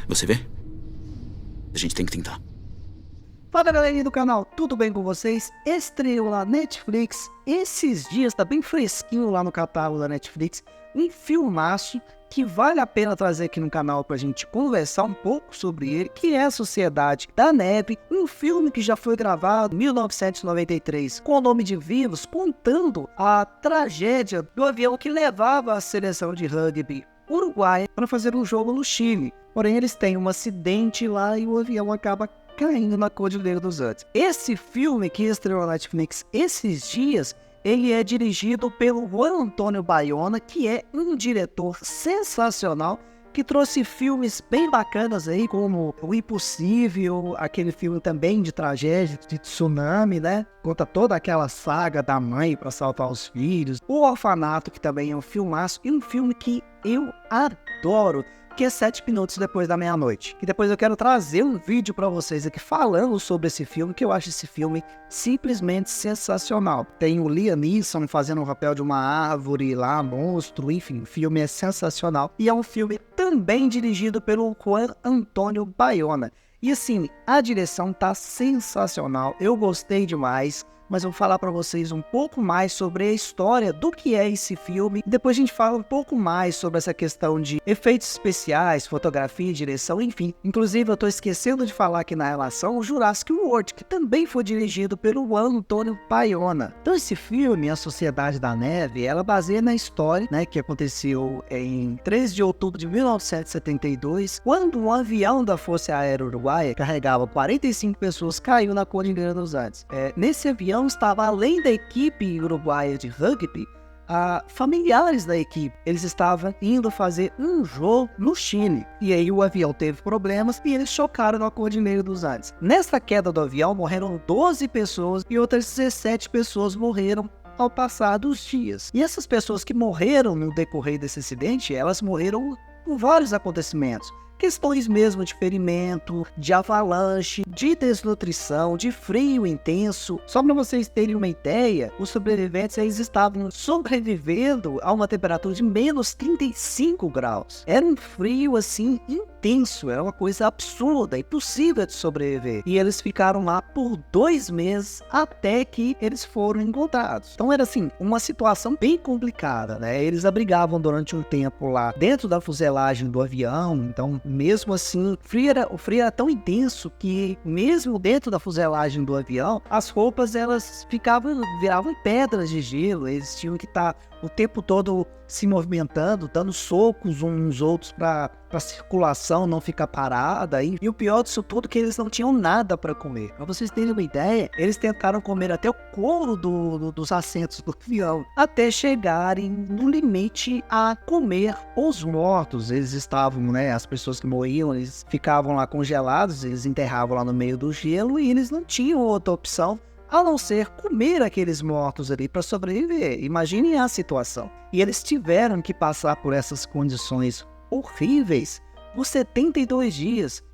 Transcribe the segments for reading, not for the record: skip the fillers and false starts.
Você vê? A gente tem que tentar. Fala galerinha do canal, tudo bem com vocês? Estreou lá na Netflix, esses dias tá bem fresquinho lá no catálogo da Netflix, um filmaço que vale a pena trazer aqui no canal pra gente conversar um pouco sobre ele, que é a Sociedade da Neve, um filme que já foi gravado em 1993, com o nome de Vivos, contando a tragédia do avião que levava a seleção de rugby uruguaia para fazer um jogo no Chile. Porém, eles têm um acidente lá e o avião acaba caindo na Cordilheira dos Andes. Esse filme que estreou na Netflix esses dias, ele é dirigido pelo Juan Antônio Bayona, que é um diretor sensacional, que trouxe filmes bem bacanas aí, como O Impossível, aquele filme também de tragédia, de tsunami, né? Conta toda aquela saga da mãe para salvar os filhos. O Orfanato, que também é um filmaço, e um filme que eu adoro, que é 7 minutos depois da meia-noite. E depois eu quero trazer um vídeo para vocês aqui falando sobre esse filme, que eu acho esse filme simplesmente sensacional. Tem o Liam Neeson fazendo o papel de uma árvore lá, monstro, enfim, o filme é sensacional. E é um filme também dirigido pelo Juan Antônio Bayona. E assim, a direção tá sensacional, eu gostei demais. Mas eu vou falar para vocês um pouco mais sobre a história do que é esse filme. Depois a gente fala um pouco mais sobre essa questão de efeitos especiais, fotografia, direção, enfim. Inclusive eu estou esquecendo de falar aqui na relação o Jurassic World, que também foi dirigido pelo Juan Antônio Bayona. Então esse filme, A Sociedade da Neve, ela baseia na história, né, que aconteceu em 13 de outubro de 1972, quando um avião da Força Aérea Uruguaia, que carregava 45 pessoas, caiu na Cordilheira dos Andes. Nesse avião estava, além da equipe uruguaia de rugby, familiares da equipe. Eles estavam indo fazer um jogo no Chile. E aí o avião teve problemas e eles chocaram na Cordilheira dos Andes. Nessa queda do avião morreram 12 pessoas e outras 17 pessoas morreram ao passar dos dias. E essas pessoas que morreram no decorrer desse acidente, elas morreram por vários acontecimentos. Questões mesmo de ferimento, de avalanche, de desnutrição, de frio intenso. Só para vocês terem uma ideia, os sobreviventes eles estavam sobrevivendo a uma temperatura de menos 35 graus. Era um frio assim intenso, era uma coisa absurda, impossível de sobreviver. E eles ficaram lá por 2 meses até que eles foram encontrados. Então era assim, uma situação bem complicada, né? Eles abrigavam durante um tempo lá dentro da fuselagem do avião, então mesmo assim, o frio era tão intenso que mesmo dentro da fuselagem do avião, as roupas elas viravam pedras de gelo. Eles tinham que estar o tempo todo se movimentando, dando socos uns nos outros para a circulação não ficar parada. E o pior disso tudo é que eles não tinham nada para comer. Para vocês terem uma ideia, eles tentaram comer até o couro dos assentos do avião, até chegarem no limite a comer os mortos. Eles estavam, né, as pessoas que morriam, eles ficavam lá congelados, eles enterravam lá no meio do gelo e eles não tinham outra opção a não ser comer aqueles mortos ali para sobreviver. Imaginem a situação. E eles tiveram que passar por essas condições horríveis por 72 dias.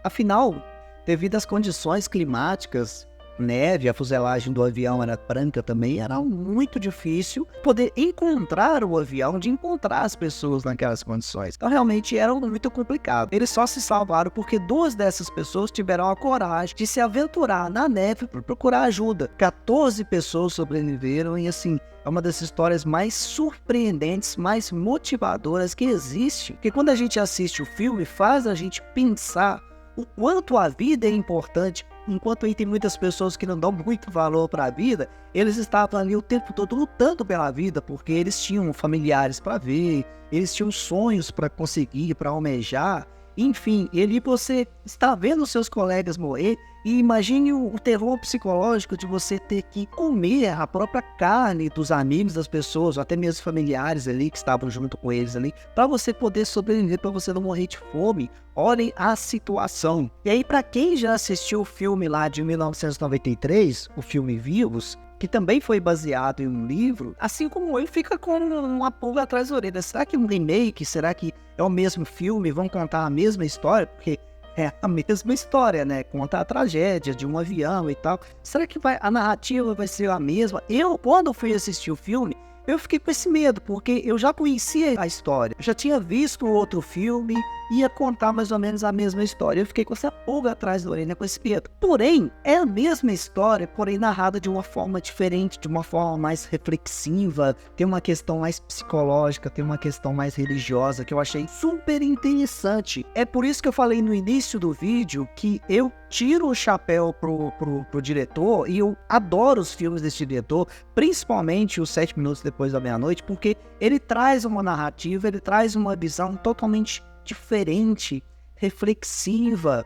Afinal, devido às condições climáticas, neve, a fuselagem do avião era branca também, era muito difícil poder encontrar o avião, de encontrar as pessoas naquelas condições. Então realmente era muito complicado. Eles só se salvaram porque 2 dessas pessoas tiveram a coragem de se aventurar na neve para procurar ajuda. 14 pessoas sobreviveram e assim, é uma das histórias mais surpreendentes, mais motivadoras que existe. Porque quando a gente assiste o filme, faz a gente pensar o quanto a vida é importante. Enquanto aí tem muitas pessoas que não dão muito valor para a vida, eles estavam ali o tempo todo lutando pela vida, porque eles tinham familiares para ver, eles tinham sonhos para conseguir, para almejar. Enfim, ele você está vendo seus colegas morrer e imagine o terror psicológico de você ter que comer a própria carne dos amigos das pessoas, ou até mesmo familiares ali que estavam junto com eles ali, para você poder sobreviver, para você não morrer de fome. Olhem a situação. E aí, para quem já assistiu o filme lá de 1993, o filme Vivos, que também foi baseado em um livro, assim como ele fica com uma pulga atrás da orelha. Será que é um remake? Será que é o mesmo filme? Vão contar a mesma história? Porque é a mesma história, né? Conta a tragédia de um avião e tal. Será que a narrativa vai ser a mesma? Eu, quando fui assistir o filme, eu fiquei com esse medo, porque eu já conhecia a história, eu já tinha visto o outro filme, ia contar mais ou menos a mesma história. Eu fiquei com essa pulga atrás da orelha, com esse medo. Porém, é a mesma história, porém narrada de uma forma diferente, de uma forma mais reflexiva, tem uma questão mais psicológica, tem uma questão mais religiosa, que eu achei super interessante. É por isso que eu falei no início do vídeo que eu tiro o chapéu pro diretor, e eu adoro os filmes desse diretor, principalmente os 7 minutos depois da meia-noite, porque ele traz uma narrativa, ele traz uma visão totalmente diferente, reflexiva,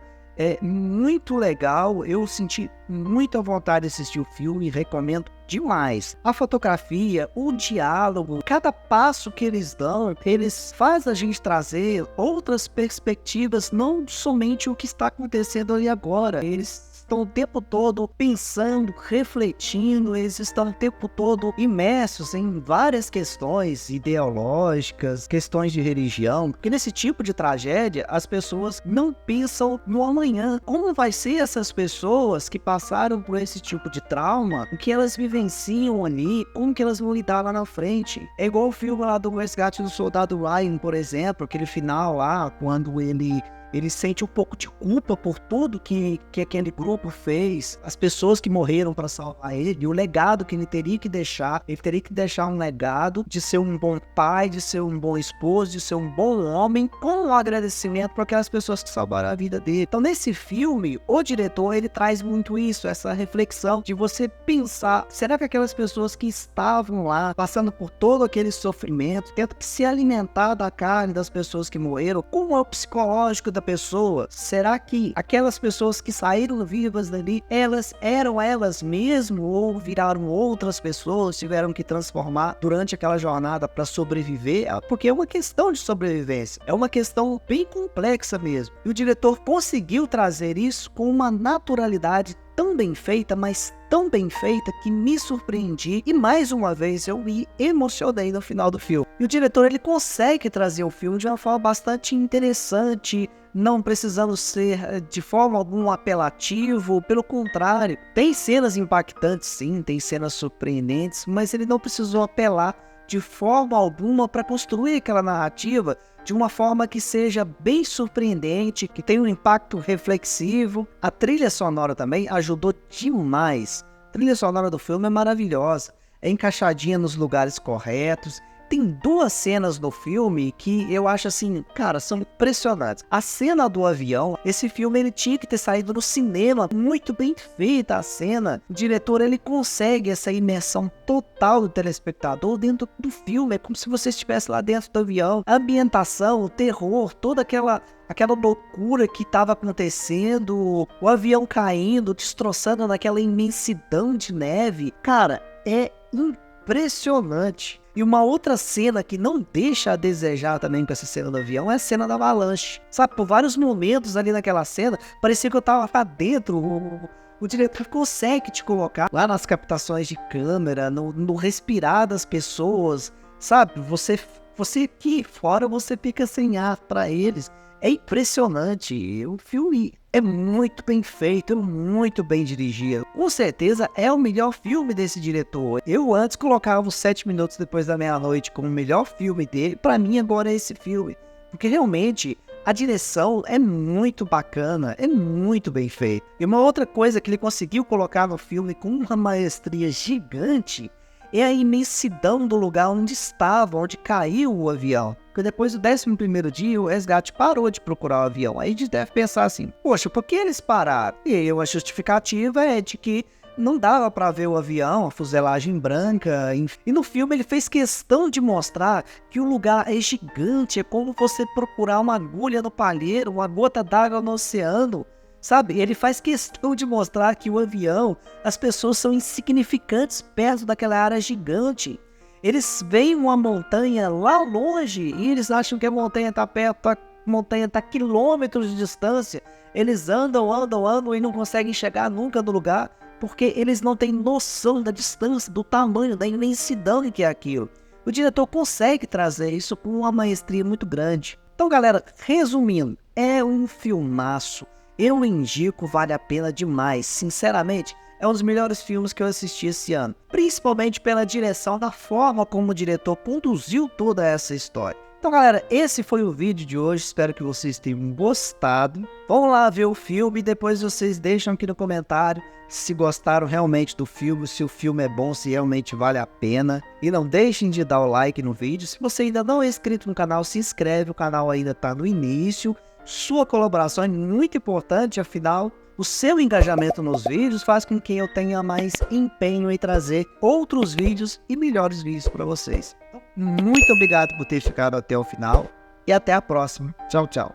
muito legal. Eu senti muita vontade de assistir o filme, recomendo demais. A fotografia, o diálogo, cada passo que eles dão, eles fazem a gente trazer outras perspectivas, não somente o que está acontecendo ali agora. Eles estão o tempo todo pensando, refletindo, eles estão o tempo todo imersos em várias questões ideológicas, questões de religião, porque nesse tipo de tragédia as pessoas não pensam no amanhã. Como vai ser essas pessoas que passaram por esse tipo de trauma, o que elas vivenciam ali, como que elas vão lidar lá na frente? É igual o filme lá do Resgate do Soldado Ryan, por exemplo, aquele final lá, quando ele sente um pouco de culpa por tudo que aquele grupo fez, as pessoas que morreram para salvar ele, o legado que ele teria que deixar um legado de ser um bom pai, de ser um bom esposo, de ser um bom homem, com um agradecimento para aquelas pessoas que salvaram a vida dele. Então nesse filme, o diretor, ele traz muito isso, essa reflexão de você pensar, será que aquelas pessoas que estavam lá, passando por todo aquele sofrimento, tendo que se alimentar da carne das pessoas que morreram, como é o psicológico da pessoa? Será que aquelas pessoas que saíram vivas dali, elas eram elas mesmo ou viraram outras pessoas, tiveram que transformar durante aquela jornada para sobreviver? Porque é uma questão de sobrevivência, é uma questão bem complexa mesmo. E o diretor conseguiu trazer isso com uma naturalidade tão bem feita, mas tão bem feita que me surpreendi e mais uma vez eu me emocionei no final do filme. E o diretor, ele consegue trazer o filme de uma forma bastante interessante, não precisando ser de forma alguma apelativo, pelo contrário, tem cenas impactantes sim, tem cenas surpreendentes, mas ele não precisou apelar de forma alguma para construir aquela narrativa de uma forma que seja bem surpreendente, que tenha um impacto reflexivo. A trilha sonora também ajudou demais. A trilha sonora do filme é maravilhosa, é encaixadinha nos lugares corretos. Tem 2 cenas no filme que eu acho assim, cara, são impressionantes. A cena do avião, esse filme ele tinha que ter saído no cinema, muito bem feita a cena. O diretor, ele consegue essa imersão total do telespectador dentro do filme, é como se você estivesse lá dentro do avião. A ambientação, o terror, toda aquela loucura que estava acontecendo, o avião caindo, destroçando naquela imensidão de neve. Cara, é impressionante. E uma outra cena que não deixa a desejar também com essa cena do avião é a cena da avalanche. Sabe, por vários momentos ali naquela cena, parecia que eu tava lá dentro. O diretor consegue te colocar lá nas captações de câmera, no respirar das pessoas, sabe? Você aqui fora, você fica sem ar para eles. É impressionante, o filme é muito bem feito, é muito bem dirigido. Com certeza é o melhor filme desse diretor. Eu antes colocava os 7 minutos depois da meia-noite como o melhor filme dele, pra mim agora é esse filme. Porque realmente a direção é muito bacana, é muito bem feita. E uma outra coisa que ele conseguiu colocar no filme com uma maestria gigante é a imensidão do lugar onde estava, onde caiu o avião. Porque depois do 11º dia, o resgate parou de procurar o avião. Aí a gente deve pensar assim, poxa, por que eles pararam? E aí a justificativa é de que não dava para ver o avião, a fuselagem branca. E no filme ele fez questão de mostrar que o lugar é gigante, é como você procurar uma agulha no palheiro, uma gota d'água no oceano. Sabe, ele faz questão de mostrar que o avião, as pessoas são insignificantes perto daquela área gigante. Eles veem uma montanha lá longe e eles acham que a montanha está perto, a montanha está a quilômetros de distância. Eles andam e não conseguem chegar nunca no lugar porque eles não têm noção da distância, do tamanho, da imensidão que é aquilo. O diretor consegue trazer isso com uma maestria muito grande. Então, galera, resumindo, é um filmaço. Eu indico, vale a pena demais. Sinceramente, é um dos melhores filmes que eu assisti esse ano, principalmente pela direção, da forma como o diretor conduziu toda essa história. Então, galera, esse foi o vídeo de hoje, espero que vocês tenham gostado. Vão lá ver o filme e depois vocês deixam aqui no comentário se gostaram realmente do filme, se o filme é bom, se realmente vale a pena. E não deixem de dar o like no vídeo. Se você ainda não é inscrito no canal, se inscreve, o canal ainda está no início. Sua colaboração é muito importante, afinal, o seu engajamento nos vídeos faz com que eu tenha mais empenho em trazer outros vídeos e melhores vídeos para vocês. Muito obrigado por ter ficado até o final e até a próxima. Tchau, tchau.